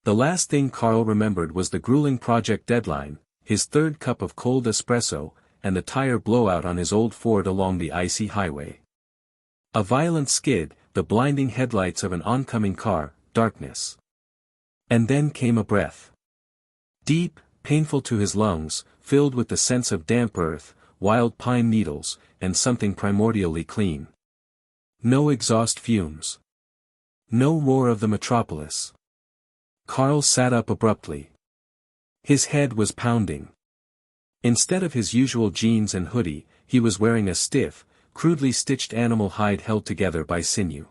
The last thing Karl remembered was the grueling project deadline, his third cup of cold espresso, and the tire blowout on his old Ford along the icy highway. A violent skid, the blinding headlights of an oncoming car, darkness. And then came a breath. Deep, painful to his lungs, filled with the sense of damp earth, wild pine needles, and something primordially clean. No exhaust fumes. No roar of the metropolis. Karl sat up abruptly. His head was pounding. Instead of his usual jeans and hoodie, he was wearing a stiff, crudely stitched animal hide held together by sinew.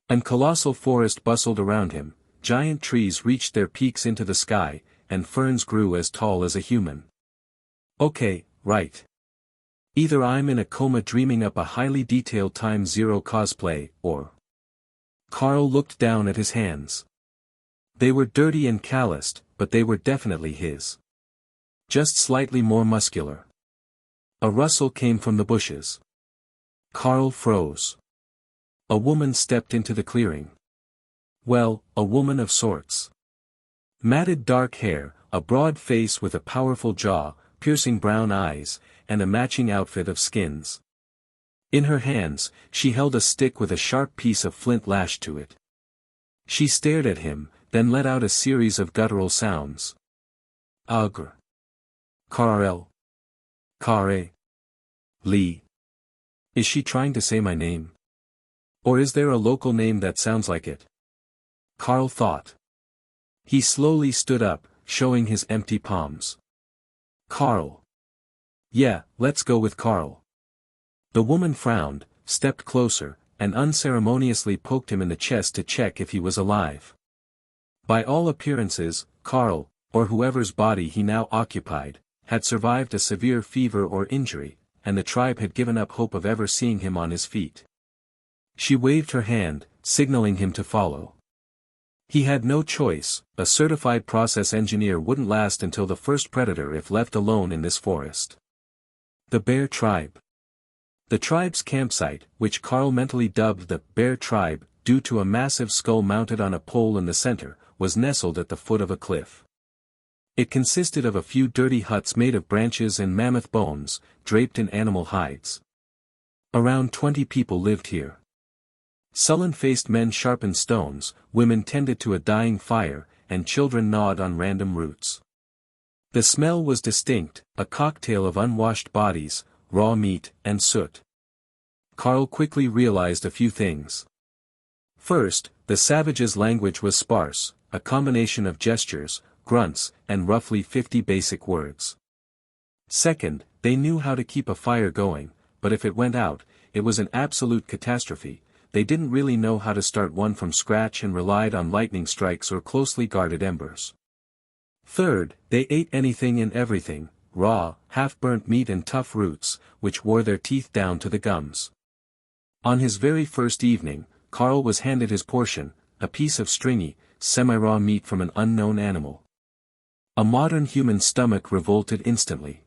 A colossal forest bustled around him, giant trees reached their peaks into the sky, and ferns grew as tall as a human. Okay, right. Either I'm in a coma dreaming up a highly detailed Time Zero cosplay, or... Karl looked down at his hands. They were dirty and calloused, but they were definitely his. Just slightly more muscular. A rustle came from the bushes. Karl froze. A woman stepped into the clearing. Well, a woman of sorts. Matted dark hair, a broad face with a powerful jaw, piercing brown eyes, and a matching outfit of skins. In her hands, she held a stick with a sharp piece of flint lashed to it. She stared at him, then let out a series of guttural sounds. Agr. Karl. Kare. Lee. Is she trying to say my name? Or is there a local name that sounds like it? Karl thought. He slowly stood up, showing his empty palms. Karl. Yeah, let's go with Karl. The woman frowned, stepped closer, and unceremoniously poked him in the chest to check if he was alive. By all appearances, Karl, or whoever's body he now occupied, had survived a severe fever or injury, and the tribe had given up hope of ever seeing him on his feet. She waved her hand, signaling him to follow. He had no choice, a certified process engineer wouldn't last until the first predator if left alone in this forest. The Bear Tribe. The tribe's campsite, which Karl mentally dubbed the Bear Tribe, due to a massive skull mounted on a pole in the center, was nestled at the foot of a cliff. It consisted of a few dirty huts made of branches and mammoth bones, draped in animal hides. Around 20 people lived here. Sullen-faced men sharpened stones, women tended to a dying fire, and children gnawed on random roots. The smell was distinct, a cocktail of unwashed bodies, raw meat, and soot. Karl quickly realized a few things. First, the savages' language was sparse, a combination of gestures, grunts, and roughly 50 basic words. Second, they knew how to keep a fire going, but if it went out, it was an absolute catastrophe. They didn't really know how to start one from scratch and relied on lightning strikes or closely guarded embers. Third, they ate anything and everything, raw, half-burnt meat and tough roots, which wore their teeth down to the gums. On his very first evening, Karl was handed his portion, a piece of stringy, semi-raw meat from an unknown animal. A modern human stomach revolted instantly.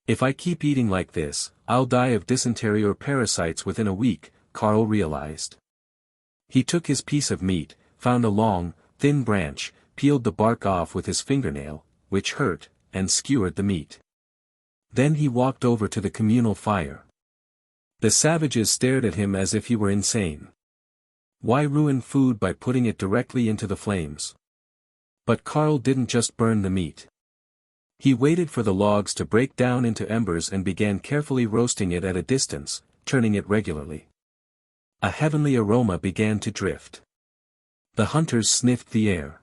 If I keep eating like this, I'll die of dysentery or parasites within a week, Karl realized. He took his piece of meat, found a long, thin branch, peeled the bark off with his fingernail, which hurt, and skewered the meat. Then he walked over to the communal fire. The savages stared at him as if he were insane. Why ruin food by putting it directly into the flames? But Karl didn't just burn the meat. He waited for the logs to break down into embers and began carefully roasting it at a distance, turning it regularly. A heavenly aroma began to drift. The hunters sniffed the air.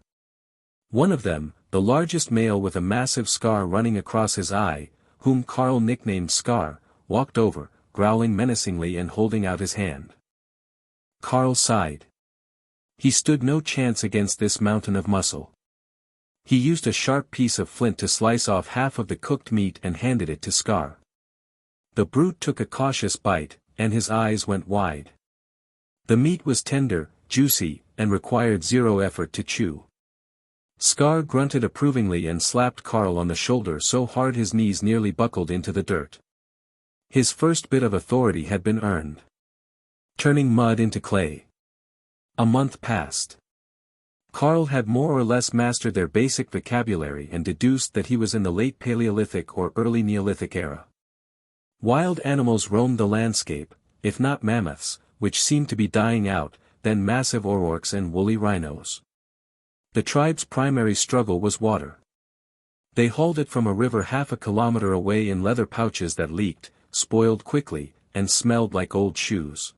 One of them, the largest male with a massive scar running across his eye, whom Karl nicknamed Scar, walked over, growling menacingly and holding out his hand. Karl sighed. He stood no chance against this mountain of muscle. He used a sharp piece of flint to slice off half of the cooked meat and handed it to Scar. The brute took a cautious bite, and his eyes went wide. The meat was tender, juicy, and required zero effort to chew. Scar grunted approvingly and slapped Karl on the shoulder so hard his knees nearly buckled into the dirt. His first bit of authority had been earned. Turning mud into clay. A month passed. Karl had more or less mastered their basic vocabulary and deduced that he was in the late Paleolithic or early Neolithic era. Wild animals roamed the landscape, if not mammoths, which seemed to be dying out, then massive aurochs and woolly rhinos. The tribe's primary struggle was water. They hauled it from a river half a kilometer away in leather pouches that leaked, spoiled quickly, and smelled like old shoes.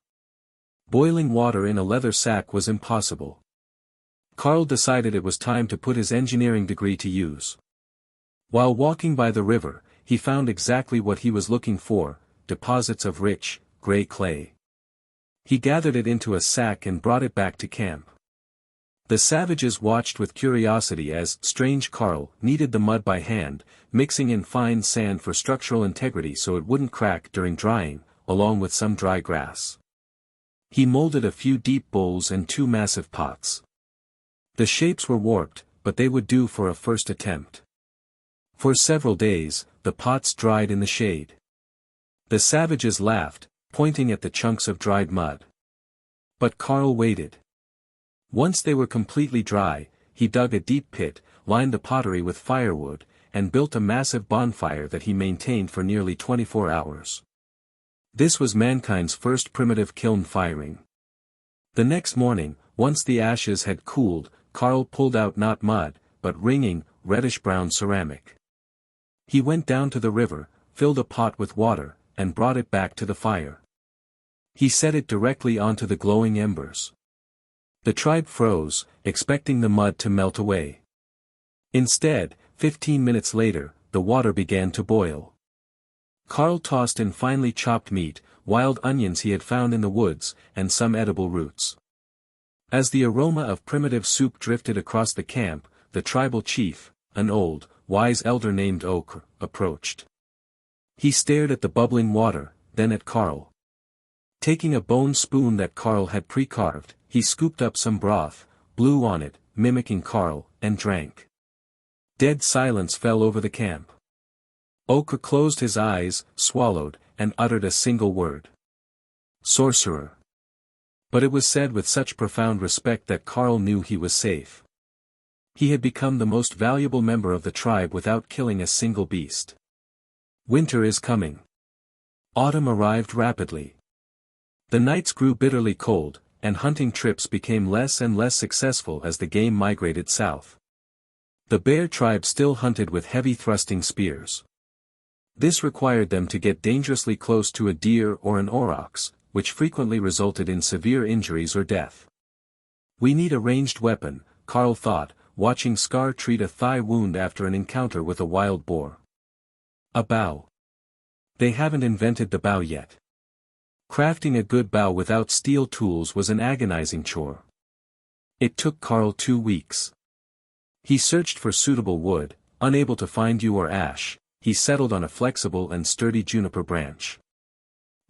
Boiling water in a leather sack was impossible. Karl decided it was time to put his engineering degree to use. While walking by the river, he found exactly what he was looking for, deposits of rich, gray clay. He gathered it into a sack and brought it back to camp. The savages watched with curiosity as strange Karl kneaded the mud by hand, mixing in fine sand for structural integrity so it wouldn't crack during drying, along with some dry grass. He molded a few deep bowls and 2 massive pots. The shapes were warped, but they would do for a first attempt. For several days, the pots dried in the shade. The savages laughed, pointing at the chunks of dried mud. But Karl waited. Once they were completely dry, he dug a deep pit, lined the pottery with firewood, and built a massive bonfire that he maintained for nearly 24 hours. This was mankind's first primitive kiln firing. The next morning, once the ashes had cooled, Karl pulled out not mud, but ringing, reddish-brown ceramic. He went down to the river, filled a pot with water, and brought it back to the fire. He set it directly onto the glowing embers. The tribe froze, expecting the mud to melt away. Instead, 15 minutes later, the water began to boil. Karl tossed in finely chopped meat, wild onions he had found in the woods, and some edible roots. As the aroma of primitive soup drifted across the camp, the tribal chief, an old, wise elder named Ochre, approached. He stared at the bubbling water, then at Karl. Taking a bone spoon that Karl had pre-carved, he scooped up some broth, blew on it, mimicking Karl, and drank. Dead silence fell over the camp. Ochre closed his eyes, swallowed, and uttered a single word. Sorcerer. But it was said with such profound respect that Karl knew he was safe. He had become the most valuable member of the tribe without killing a single beast. Winter is coming. Autumn arrived rapidly. The nights grew bitterly cold, and hunting trips became less and less successful as the game migrated south. The bear tribe still hunted with heavy thrusting spears. This required them to get dangerously close to a deer or an aurochs, which frequently resulted in severe injuries or death. We need a ranged weapon, Karl thought, watching Scar treat a thigh wound after an encounter with a wild boar. A bow. They haven't invented the bow yet. Crafting a good bow without steel tools was an agonizing chore. It took Karl 2 weeks. He searched for suitable wood, unable to find yew or ash, he settled on a flexible and sturdy juniper branch.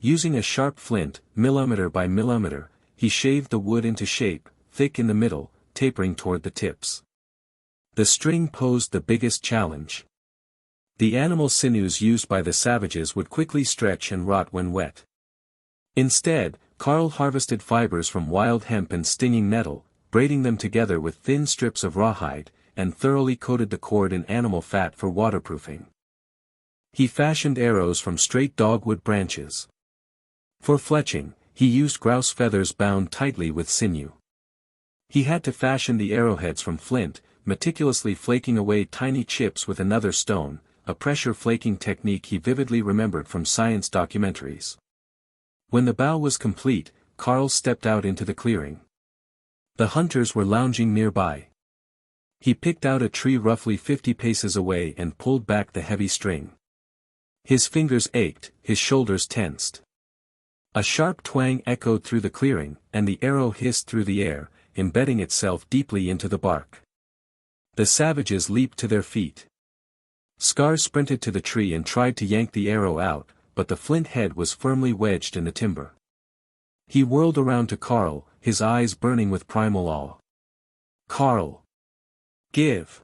Using a sharp flint, millimeter by millimeter, he shaved the wood into shape, thick in the middle, tapering toward the tips. The string posed the biggest challenge. The animal sinews used by the savages would quickly stretch and rot when wet. Instead, Karl harvested fibers from wild hemp and stinging nettle, braiding them together with thin strips of rawhide, and thoroughly coated the cord in animal fat for waterproofing. He fashioned arrows from straight dogwood branches. For fletching, he used grouse feathers bound tightly with sinew. He had to fashion the arrowheads from flint, meticulously flaking away tiny chips with another stone, a pressure flaking technique he vividly remembered from science documentaries. When the bow was complete, Karl stepped out into the clearing. The hunters were lounging nearby. He picked out a tree roughly 50 paces away and pulled back the heavy string. His fingers ached, his shoulders tensed. A sharp twang echoed through the clearing, and the arrow hissed through the air, embedding itself deeply into the bark. The savages leaped to their feet. Scar sprinted to the tree and tried to yank the arrow out, but the flint head was firmly wedged in the timber. He whirled around to Karl, his eyes burning with primal awe. Karl! Give!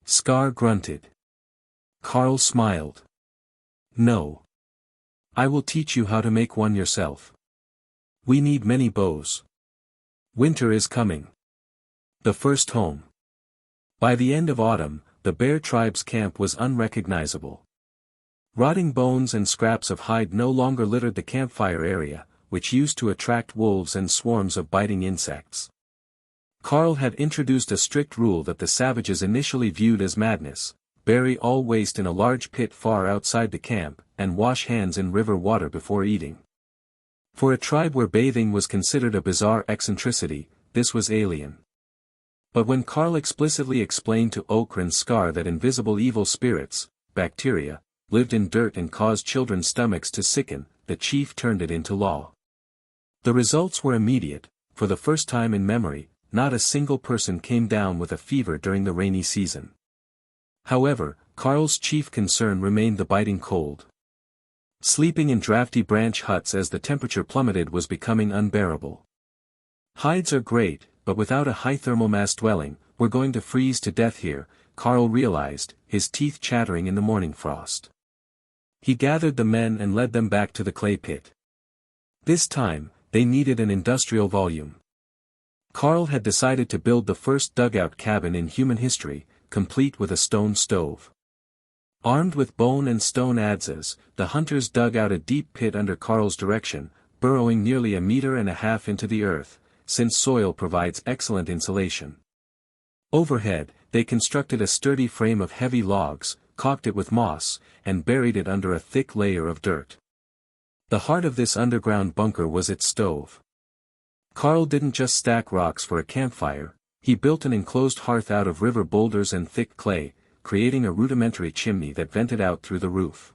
Scar grunted. Karl smiled. No. I will teach you how to make one yourself. We need many bows. Winter is coming. The first home. By the end of autumn, the bear tribe's camp was unrecognizable. Rotting bones and scraps of hide no longer littered the campfire area, which used to attract wolves and swarms of biting insects. Karl had introduced a strict rule that the savages initially viewed as madness: bury all waste in a large pit far outside the camp, and wash hands in river water before eating. For a tribe where bathing was considered a bizarre eccentricity, this was alien. But when Karl explicitly explained to Ochre and Scar that invisible evil spirits, bacteria, lived in dirt and caused children's stomachs to sicken, the chief turned it into law. The results were immediate. For the first time in memory, not a single person came down with a fever during the rainy season. However, Karl's chief concern remained the biting cold. Sleeping in drafty branch huts as the temperature plummeted was becoming unbearable. Hides are great, but without a high thermal mass dwelling, we're going to freeze to death here, Karl realized, his teeth chattering in the morning frost. He gathered the men and led them back to the clay pit. This time, they needed an industrial volume. Karl had decided to build the first dugout cabin in human history, complete with a stone stove. Armed with bone and stone adzes, the hunters dug out a deep pit under Karl's direction, burrowing nearly 1.5 meters into the earth, since soil provides excellent insulation. Overhead, they constructed a sturdy frame of heavy logs, caulked it with moss, and buried it under a thick layer of dirt. The heart of this underground bunker was its stove. Karl didn't just stack rocks for a campfire, he built an enclosed hearth out of river boulders and thick clay, creating a rudimentary chimney that vented out through the roof.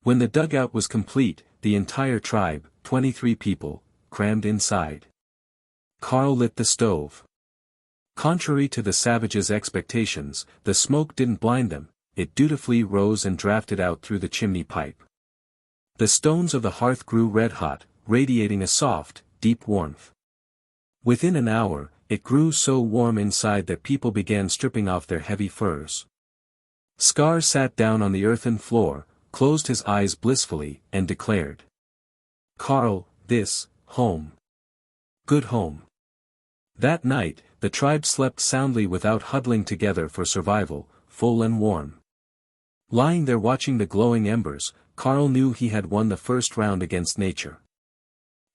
When the dugout was complete, the entire tribe, 23 people, crammed inside. Karl lit the stove. Contrary to the savages' expectations, the smoke didn't blind them, it dutifully rose and drafted out through the chimney pipe. The stones of the hearth grew red-hot, radiating a soft, deep warmth. Within an hour, it grew so warm inside that people began stripping off their heavy furs. Scar sat down on the earthen floor, closed his eyes blissfully, and declared, "Karl, this, home. Good home." That night, the tribe slept soundly without huddling together for survival, full and warm. Lying there watching the glowing embers, Karl knew he had won the first round against nature.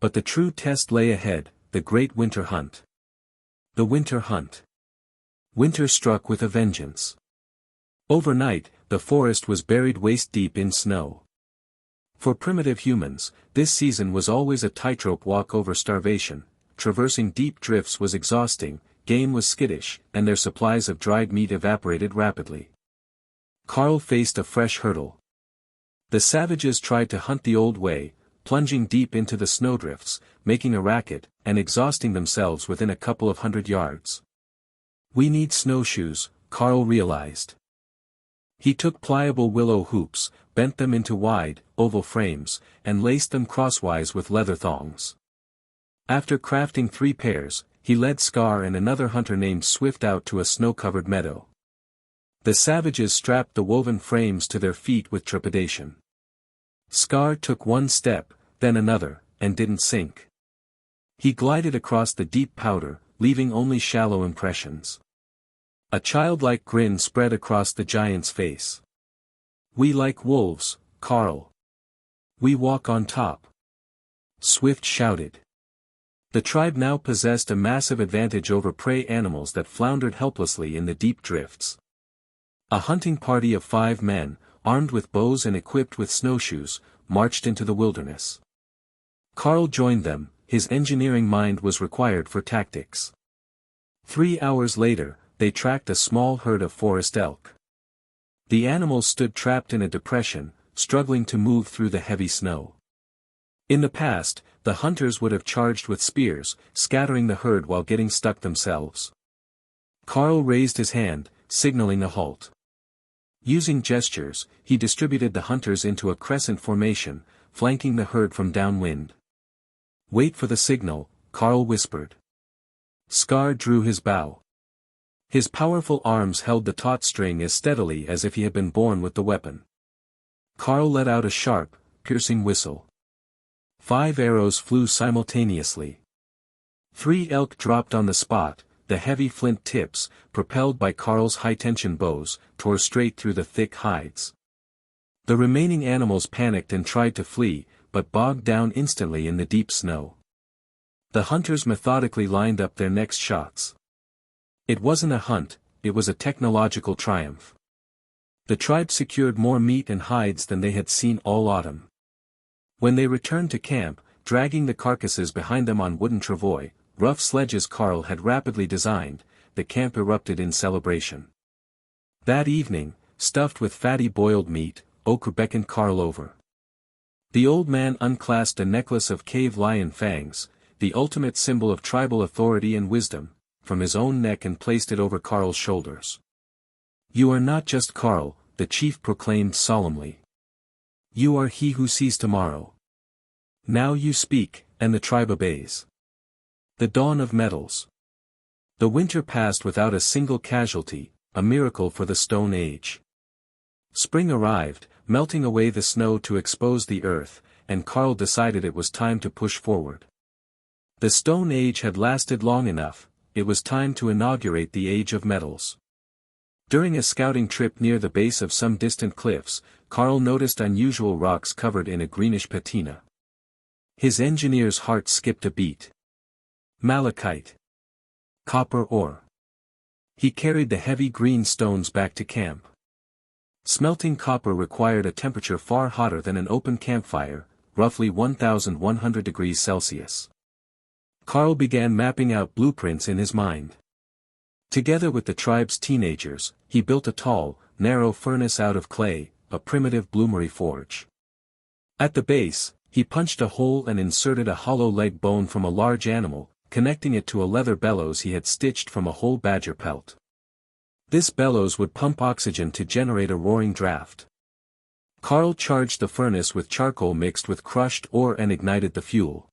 But the true test lay ahead, the great winter hunt. The winter hunt. Winter struck with a vengeance. Overnight, the forest was buried waist-deep in snow. For primitive humans, this season was always a tightrope walk over starvation. Traversing deep drifts was exhausting, game was skittish, and their supplies of dried meat evaporated rapidly. Karl faced a fresh hurdle. The savages tried to hunt the old way, plunging deep into the snowdrifts, making a racket, and exhausting themselves within a couple of 100 yards. "We need snowshoes," Karl realized. He took pliable willow hoops, bent them into wide, oval frames, and laced them crosswise with leather thongs. After crafting 3 pairs, he led Scar and another hunter named Swift out to a snow-covered meadow. The savages strapped the woven frames to their feet with trepidation. Scar took one step, then another, and didn't sink. He glided across the deep powder, leaving only shallow impressions. A childlike grin spread across the giant's face. "We like wolves, Karl. We walk on top," Swift shouted. The tribe now possessed a massive advantage over prey animals that floundered helplessly in the deep drifts. A hunting party of 5 men, armed with bows and equipped with snowshoes, marched into the wilderness. Karl joined them, his engineering mind was required for tactics. 3 hours later, they tracked a small herd of forest elk. The animals stood trapped in a depression, struggling to move through the heavy snow. In the past, the hunters would have charged with spears, scattering the herd while getting stuck themselves. Karl raised his hand, signaling a halt. Using gestures, he distributed the hunters into a crescent formation, flanking the herd from downwind. "Wait for the signal," Karl whispered. Scar drew his bow. His powerful arms held the taut string as steadily as if he had been born with the weapon. Karl let out a sharp, piercing whistle. 5 arrows flew simultaneously. 3 elk dropped on the spot, the heavy flint tips, propelled by Karl's high-tension bows, tore straight through the thick hides. The remaining animals panicked and tried to flee, but bogged down instantly in the deep snow. The hunters methodically lined up their next shots. It wasn't a hunt, it was a technological triumph. The tribe secured more meat and hides than they had seen all autumn. When they returned to camp, dragging the carcasses behind them on wooden travois, rough sledges Karl had rapidly designed, the camp erupted in celebration. That evening, stuffed with fatty boiled meat, Ochre beckoned Karl over. The old man unclasped a necklace of cave lion fangs, the ultimate symbol of tribal authority and wisdom, from his own neck and placed it over Karl's shoulders. "You are not just Karl," the chief proclaimed solemnly. "You are he who sees tomorrow. Now you speak, and the tribe obeys." The dawn of metals. The winter passed without a single casualty, a miracle for the Stone Age. Spring arrived, melting away the snow to expose the earth, and Karl decided it was time to push forward. The Stone Age had lasted long enough, it was time to inaugurate the Age of Metals. During a scouting trip near the base of some distant cliffs, Karl noticed unusual rocks covered in a greenish patina. His engineer's heart skipped a beat. Malachite. Copper ore. He carried the heavy green stones back to camp. Smelting copper required a temperature far hotter than an open campfire, roughly 1,100 degrees Celsius. Karl began mapping out blueprints in his mind. Together with the tribe's teenagers, he built a tall, narrow furnace out of clay, a primitive bloomery forge. At the base, he punched a hole and inserted a hollow leg bone from a large animal, connecting it to a leather bellows he had stitched from a whole badger pelt. This bellows would pump oxygen to generate a roaring draft. Karl charged the furnace with charcoal mixed with crushed ore and ignited the fuel.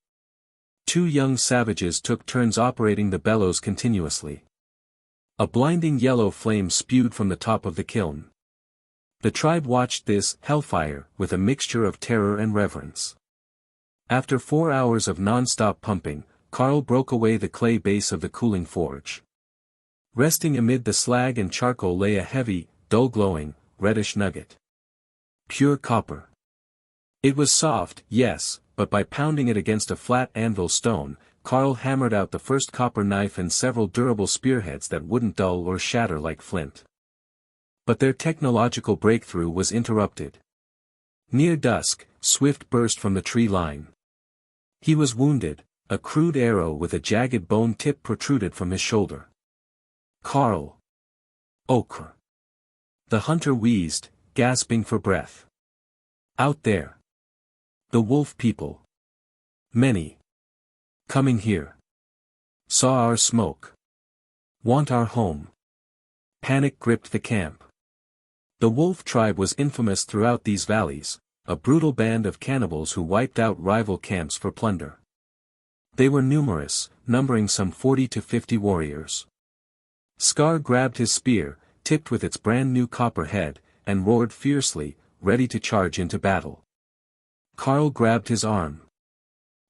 2 young savages took turns operating the bellows continuously. A blinding yellow flame spewed from the top of the kiln. The tribe watched this hellfire with a mixture of terror and reverence. After 4 hours of non-stop pumping, Karl broke away the clay base of the cooling forge. Resting amid the slag and charcoal lay a heavy, dull-glowing, reddish nugget. Pure copper. It was soft, yes, but by pounding it against a flat anvil stone, Karl hammered out the first copper knife and several durable spearheads that wouldn't dull or shatter like flint. But their technological breakthrough was interrupted. Near dusk, Swift burst from the tree line. He was wounded, a crude arrow with a jagged bone tip protruded from his shoulder. "Karl." "Ochre." The hunter wheezed, gasping for breath. "Out there. The wolf people. Many. Coming here. Saw our smoke. Want our home." Panic gripped the camp. The wolf tribe was infamous throughout these valleys, a brutal band of cannibals who wiped out rival camps for plunder. They were numerous, numbering some 40 to 50 warriors. Scar grabbed his spear, tipped with its brand-new copper head, and roared fiercely, ready to charge into battle. Karl grabbed his arm.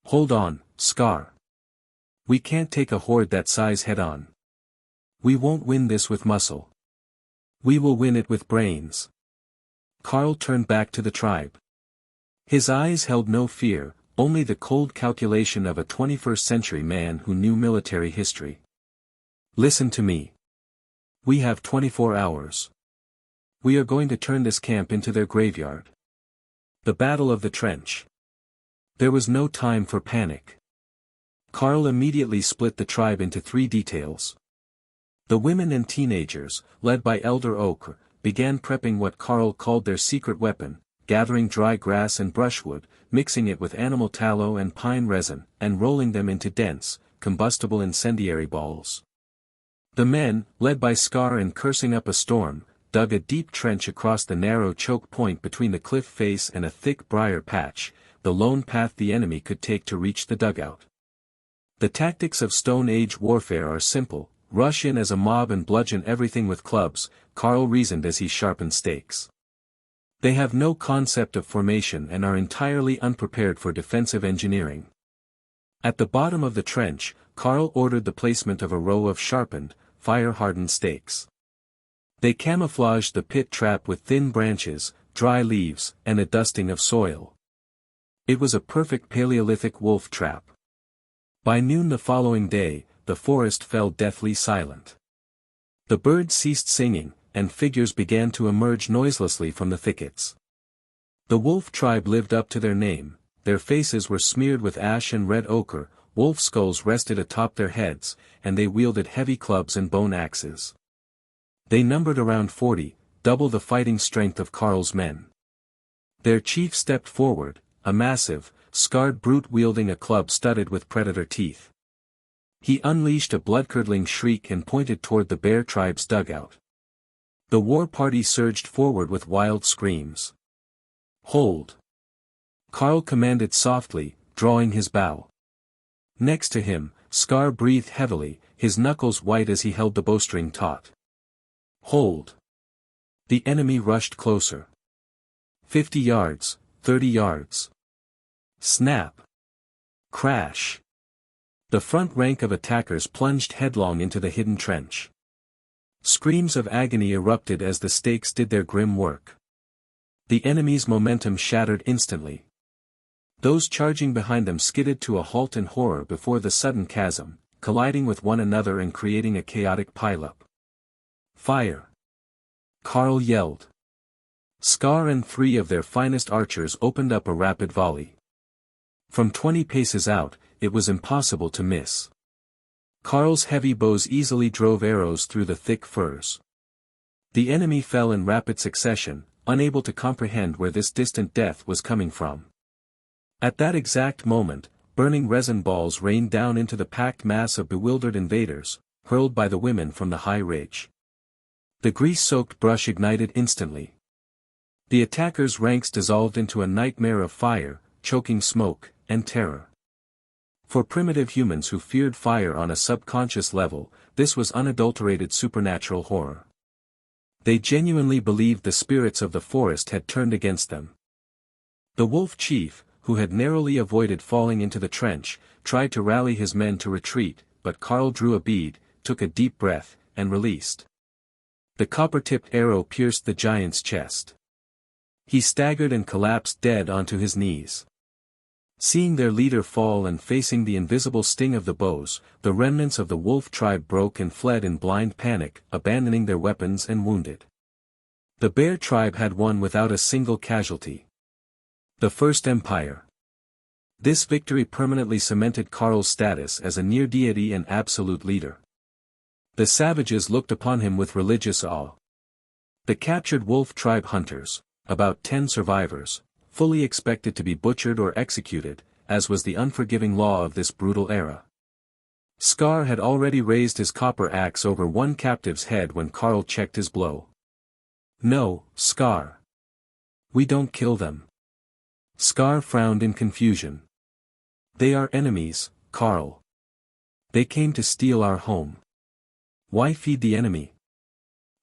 "Hold on, Scar. We can't take a horde that size head-on. We won't win this with muscle. We will win it with brains." Karl turned back to the tribe. His eyes held no fear, only the cold calculation of a 21st-century man who knew military history. "Listen to me. We have 24 hours. We are going to turn this camp into their graveyard." The Battle of the Trench. There was no time for panic. Karl immediately split the tribe into 3 details. The women and teenagers, led by Elder Ochre, began prepping what Karl called their secret weapon, gathering dry grass and brushwood, mixing it with animal tallow and pine resin, and rolling them into dense, combustible incendiary balls. The men, led by Scar and cursing up a storm, dug a deep trench across the narrow choke point between the cliff face and a thick briar patch, the lone path the enemy could take to reach the dugout. The tactics of Stone Age warfare are simple: rush in as a mob and bludgeon everything with clubs, Karl reasoned as he sharpened stakes. They have no concept of formation and are entirely unprepared for defensive engineering. At the bottom of the trench, Karl ordered the placement of a row of sharpened, fire-hardened stakes. They camouflaged the pit trap with thin branches, dry leaves, and a dusting of soil. It was a perfect Paleolithic wolf trap. By noon the following day, the forest fell deathly silent. The birds ceased singing, and figures began to emerge noiselessly from the thickets. The wolf tribe lived up to their name. Their faces were smeared with ash and red ochre, wolf skulls rested atop their heads, and they wielded heavy clubs and bone axes. They numbered around 40, double the fighting strength of Karl's men. Their chief stepped forward, a massive, scarred brute wielding a club studded with predator teeth. He unleashed a blood-curdling shriek and pointed toward the bear tribe's dugout. The war party surged forward with wild screams. "Hold!" Karl commanded softly, drawing his bow. Next to him, Scar breathed heavily, his knuckles white as he held the bowstring taut. "Hold!" The enemy rushed closer. 50 yards, 30 yards. Snap! Crash! The front rank of attackers plunged headlong into the hidden trench. Screams of agony erupted as the stakes did their grim work. The enemy's momentum shattered instantly. Those charging behind them skidded to a halt in horror before the sudden chasm, colliding with one another and creating a chaotic pileup. "Fire!" Karl yelled. Scar and 3 of their finest archers opened up a rapid volley. From 20 paces out, it was impossible to miss. Karl's heavy bows easily drove arrows through the thick firs. The enemy fell in rapid succession, unable to comprehend where this distant death was coming from. At that exact moment, burning resin balls rained down into the packed mass of bewildered invaders, hurled by the women from the high ridge. The grease-soaked brush ignited instantly. The attackers' ranks dissolved into a nightmare of fire, choking smoke, and terror. For primitive humans who feared fire on a subconscious level, this was unadulterated supernatural horror. They genuinely believed the spirits of the forest had turned against them. The wolf chief, who had narrowly avoided falling into the trench, tried to rally his men to retreat, but Karl drew a bead, took a deep breath, and released. The copper-tipped arrow pierced the giant's chest. He staggered and collapsed dead onto his knees. Seeing their leader fall and facing the invisible sting of the bows, the remnants of the wolf tribe broke and fled in blind panic, abandoning their weapons and wounded. The bear tribe had won without a single casualty. The First Empire. This victory permanently cemented Karl's status as a near deity and absolute leader. The savages looked upon him with religious awe. The captured wolf tribe hunters, about 10 survivors, fully expected to be butchered or executed, as was the unforgiving law of this brutal era. Scar had already raised his copper axe over one captive's head when Karl checked his blow. "No, Scar. We don't kill them." Scar frowned in confusion. "They are enemies, Karl. They came to steal our home. Why feed the enemy?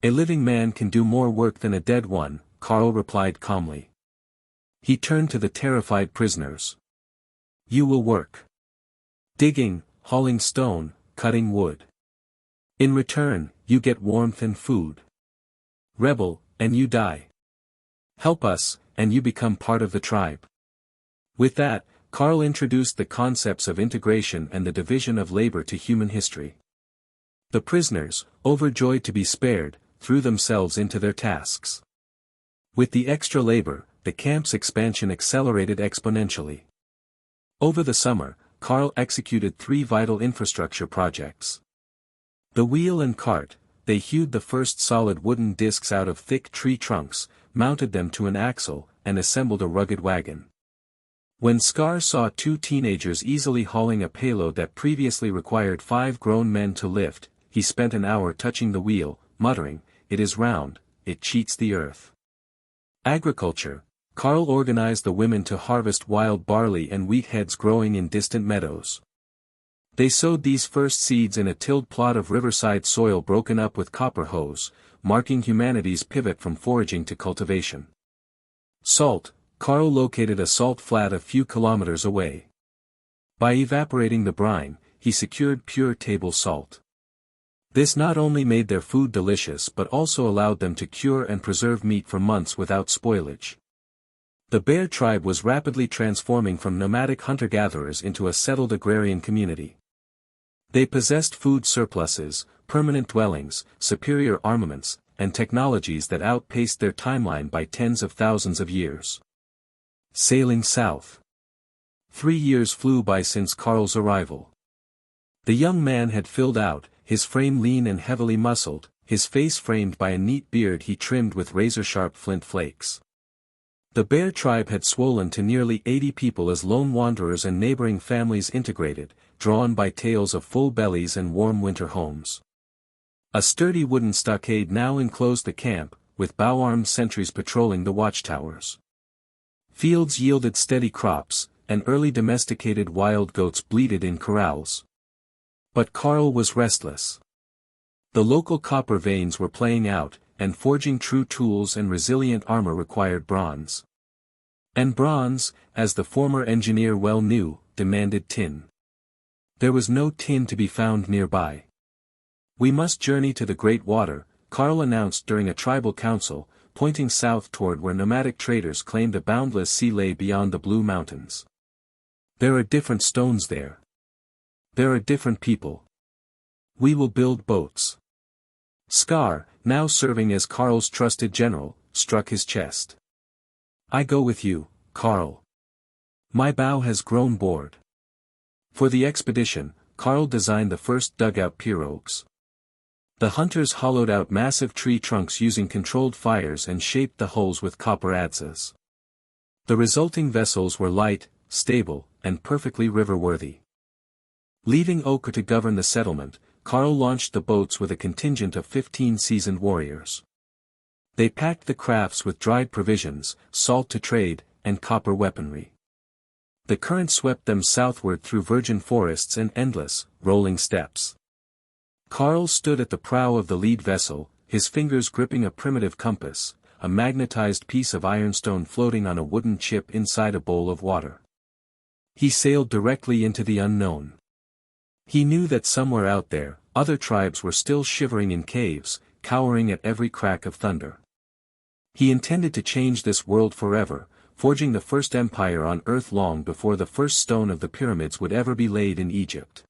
A living man can do more work than a dead one," Karl replied calmly. He turned to the terrified prisoners. "You will work. Digging, hauling stone, cutting wood. In return, you get warmth and food. Rebel, and you die. Help us, and you become part of the tribe." With that, Karl introduced the concepts of integration and the division of labor to human history. The prisoners, overjoyed to be spared, threw themselves into their tasks. With the extra labor, the camp's expansion accelerated exponentially. Over the summer, Karl executed 3 vital infrastructure projects. The wheel and cart, they hewed the first solid wooden discs out of thick tree trunks, mounted them to an axle, and assembled a rugged wagon. When Scar saw 2 teenagers easily hauling a payload that previously required 5 grown men to lift, he spent an hour touching the wheel, muttering, "It is round, it cheats the earth." Agriculture. Karl organized the women to harvest wild barley and wheat heads growing in distant meadows. They sowed these first seeds in a tilled plot of riverside soil broken up with copper hose, marking humanity's pivot from foraging to cultivation. Salt. Karl located a salt flat a few kilometers away. By evaporating the brine, he secured pure table salt. This not only made their food delicious but also allowed them to cure and preserve meat for months without spoilage. The bear tribe was rapidly transforming from nomadic hunter-gatherers into a settled agrarian community. They possessed food surpluses, permanent dwellings, superior armaments, and technologies that outpaced their timeline by tens of thousands of years. Sailing south. 3 years flew by since Karl's arrival. The young man had filled out, his frame lean and heavily muscled, his face framed by a neat beard he trimmed with razor-sharp flint flakes. The bear tribe had swollen to nearly 80 people as lone wanderers and neighboring families integrated, drawn by tales of full bellies and warm winter homes. A sturdy wooden stockade now enclosed the camp, with bow-armed sentries patrolling the watchtowers. Fields yielded steady crops, and early domesticated wild goats bleated in corrals. But Karl was restless. The local copper veins were playing out, and forging true tools and resilient armor required bronze. And bronze, as the former engineer well knew, demanded tin. There was no tin to be found nearby. "We must journey to the Great Water," Karl announced during a tribal council, pointing south toward where nomadic traders claimed a boundless sea lay beyond the Blue Mountains. "There are different stones there. There are different people. We will build boats." Scar, now serving as Karl's trusted general, struck his chest. "I go with you, Karl. My bow has grown bored." For the expedition, Karl designed the first dugout pirogues. The hunters hollowed out massive tree trunks using controlled fires and shaped the hulls with copper adzes. The resulting vessels were light, stable, and perfectly river-worthy. Leaving Oka to govern the settlement, Karl launched the boats with a contingent of 15 seasoned warriors. They packed the crafts with dried provisions, salt to trade, and copper weaponry. The current swept them southward through virgin forests and endless, rolling steppes. Karl stood at the prow of the lead vessel, his fingers gripping a primitive compass, a magnetized piece of ironstone floating on a wooden chip inside a bowl of water. He sailed directly into the unknown. He knew that somewhere out there, other tribes were still shivering in caves, cowering at every crack of thunder. He intended to change this world forever, forging the first empire on earth long before the first stone of the pyramids would ever be laid in Egypt.